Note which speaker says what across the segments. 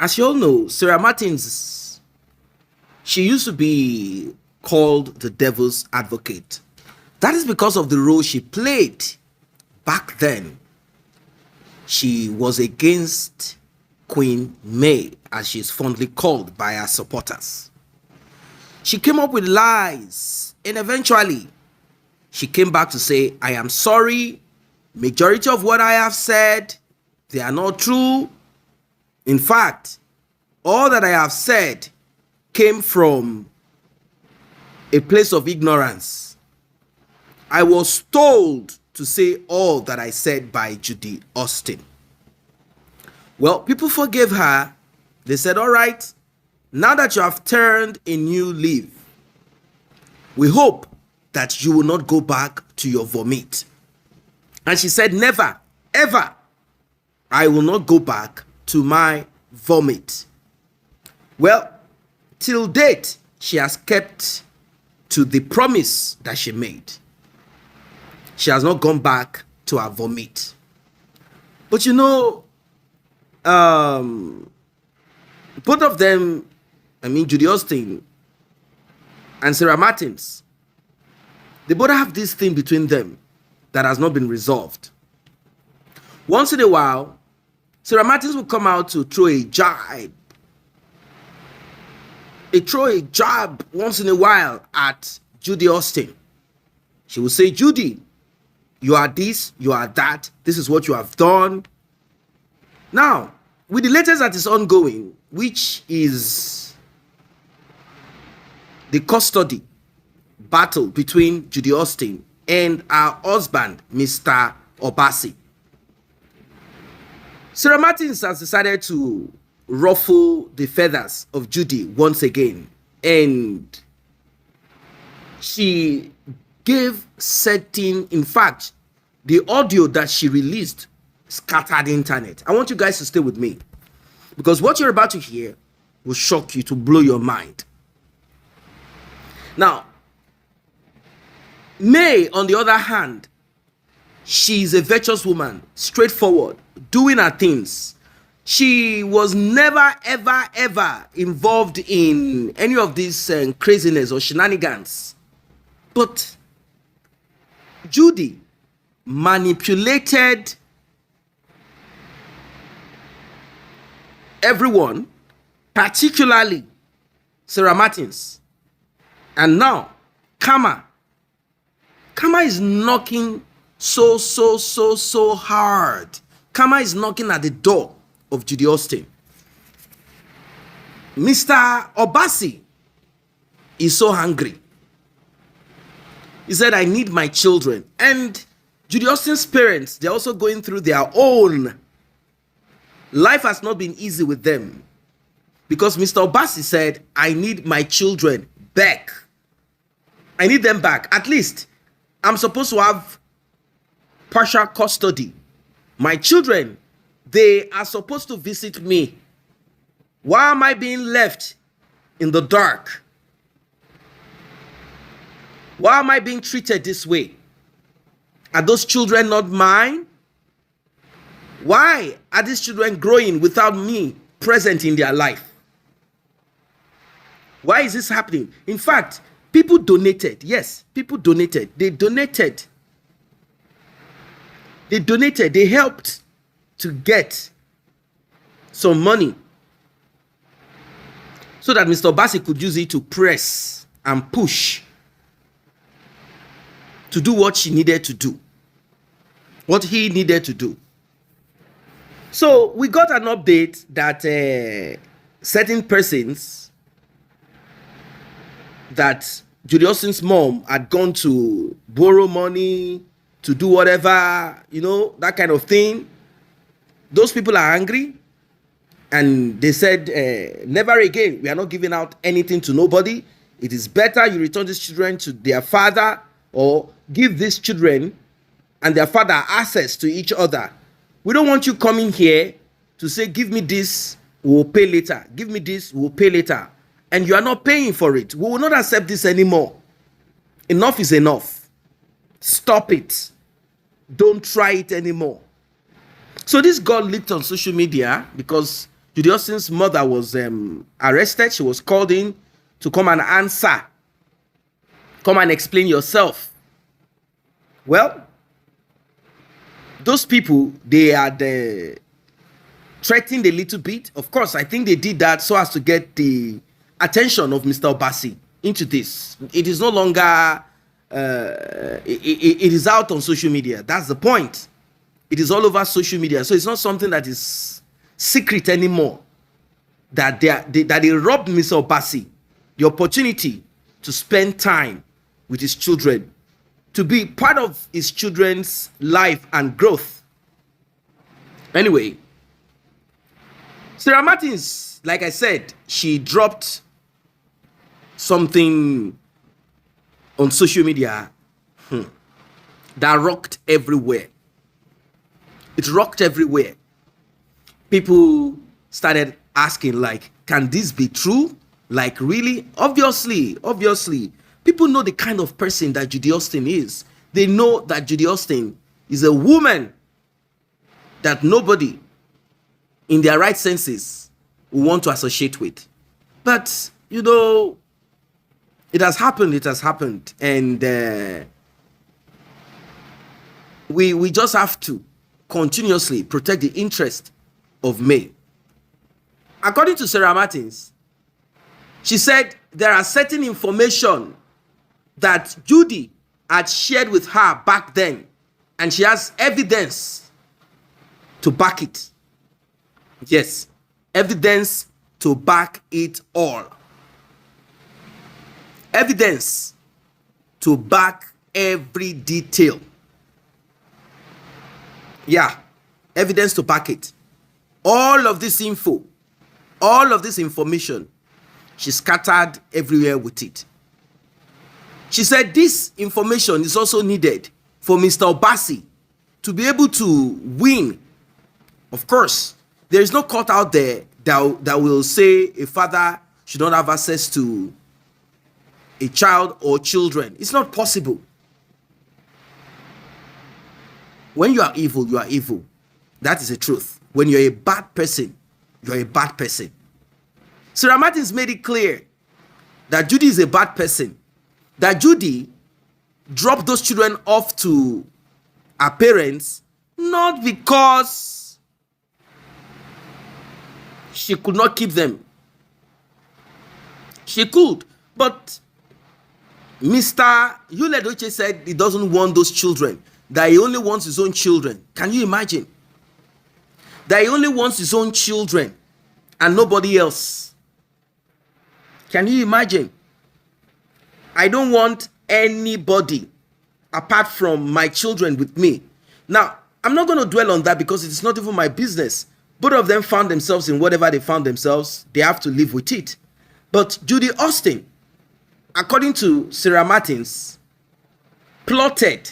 Speaker 1: As you all know, Sarah Martins, she used to be called the devil's advocate. That is because of the role she played back then. She was against Queen May, as she is fondly called by her supporters. She came up with lies, and eventually she came back to say, I am sorry. Majority of what I have said, they are not true. In fact, all that I have said came from a place of ignorance. I was told to say all that I said by Judy Austin. Well, people forgave her. They said, all right, now that you have turned a new leaf, we hope that you will not go back to your vomit. And she said, never, ever, I will not go back to my vomit. Well, till date, she has kept to the promise that she made. She has not gone back to her vomit. But you know, both of them, Judy Austin and Sarah Martins, they both have this thing between them that has not been resolved. Once in a while, Sarah Martins will come out to throw a jab. Throw a jab once in a while at Judy Austin. She will say, Judy, you are this, you are that, this is what you have done. Now, with the latest that is ongoing, which is the custody battle between Judy Austin and her husband, Mr. Obasi, Sarah Martins has decided to ruffle the feathers of Judy once again, and she gave certain, in fact, the audio that she released scattered the internet. I want you guys to stay with me, because what you're about to hear will shock you, to blow your mind. Now, May, on the other hand, she's a virtuous woman, straightforward, doing her things. She was never, ever, ever involved in any of this craziness or shenanigans. But Judy manipulated everyone, particularly Sarah Martins. And now, Karma is knocking so hard. Karma is knocking at the door of Judy Austin. Mr. Obasi is so hungry. He said, I need my children. And Judy Austin's parents, they're also going through their own. Life has not been easy with them, because Mr. Obasi said, I need my children back. I need them back. At least I'm supposed to have partial custody. My children, they are supposed to visit me. Why am I being left in the dark? Why am I being treated this way? Are those children not mine? Why are these children growing without me present in their life? Why is this happening? In fact, people donated. Yes, people donated. They donated. They helped to get some money so that Mr. Obasi could use it to press and push to do what she needed to do, what he needed to do. So we got an update that certain persons, that Judy Austin's mom had gone to borrow money to do whatever, that kind of thing. Those people are angry, and they said, never again, we are not giving out anything to nobody. It is better you return these children to their father, or give these children and their father access to each other. We don't want you coming here to say, give me this, we'll pay later. Give me this, we'll pay later. And you are not paying for it. We will not accept this anymore. Enough is enough. Stop it. Don't try it anymore. So this got leaked on social media because Judy Austin's mother was arrested. She was called in to come and answer. Come and explain yourself. Well, those people, they had threatened a little bit. Of course, I think they did that so as to get the attention of Mr. Obasi into this. It is no longer, it is out on social media. That's the point. It is all over social media. So it's not something that is secret anymore. That they robbed Mr. Obasi the opportunity to spend time with his children, to be part of his children's life and growth. Anyway, Sarah Martins, like I said, she dropped something on social media that rocked everywhere. It rocked everywhere. People started asking, like, can this be true? Like, really? Obviously. People know the kind of person that Judy Austin is. They know that Judy Austin is a woman that nobody in their right senses will want to associate with. But, you know, it has happened. And we just have to continuously protect the interest of May. According to Sarah Martins, she said there are certain information that Judy had shared with her back then, and she has evidence to back it. Yes, evidence to back it all. Evidence to back every detail. Yeah, evidence to back it. All of this info, all of this information, she scattered everywhere with it. She said this information is also needed for Mr. Obasi to be able to win. Of course, there is no court out there that will say a father should not have access to a child or children. It's not possible. When you are evil, you are evil. That is the truth. When you're a bad person, you're a bad person. Sarah Martins made it clear that Judy is a bad person. That Judy dropped those children off to her parents not because she could not keep them. She could, but Mr. Edochie said he doesn't want those children, that he only wants his own children. Can you imagine? That he only wants his own children and nobody else. Can you imagine? I don't want anybody apart from my children with me. Now, I'm not going to dwell on that because it's not even my business. Both of them found themselves in whatever they found themselves. They have to live with it. But Judy Austin, according to Sarah Martins, plotted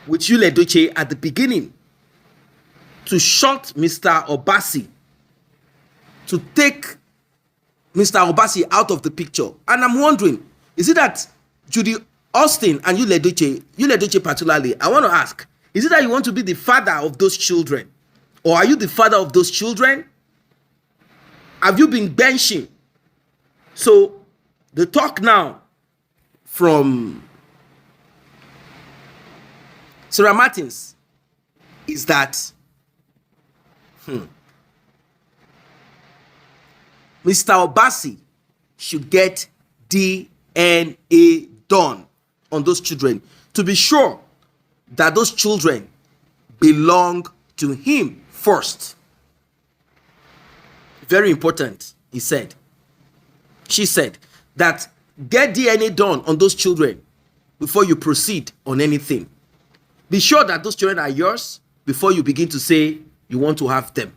Speaker 1: with Edochie at the beginning to shut Mr. Obasi, to take Mr. Obasi out of the picture. And I'm wondering, is it that Judy Austin and Edochie particularly, I want to ask, is it that you want to be the father of those children? Or are you the father of those children? Have you been benching? So the talk now from Sarah Martins is that Mr. Obasi should get DNA done on those children to be sure that those children belong to him first. Very important, he said. She said that get DNA done on those children before you proceed on anything. Be sure that those children are yours before you begin to say you want to have them.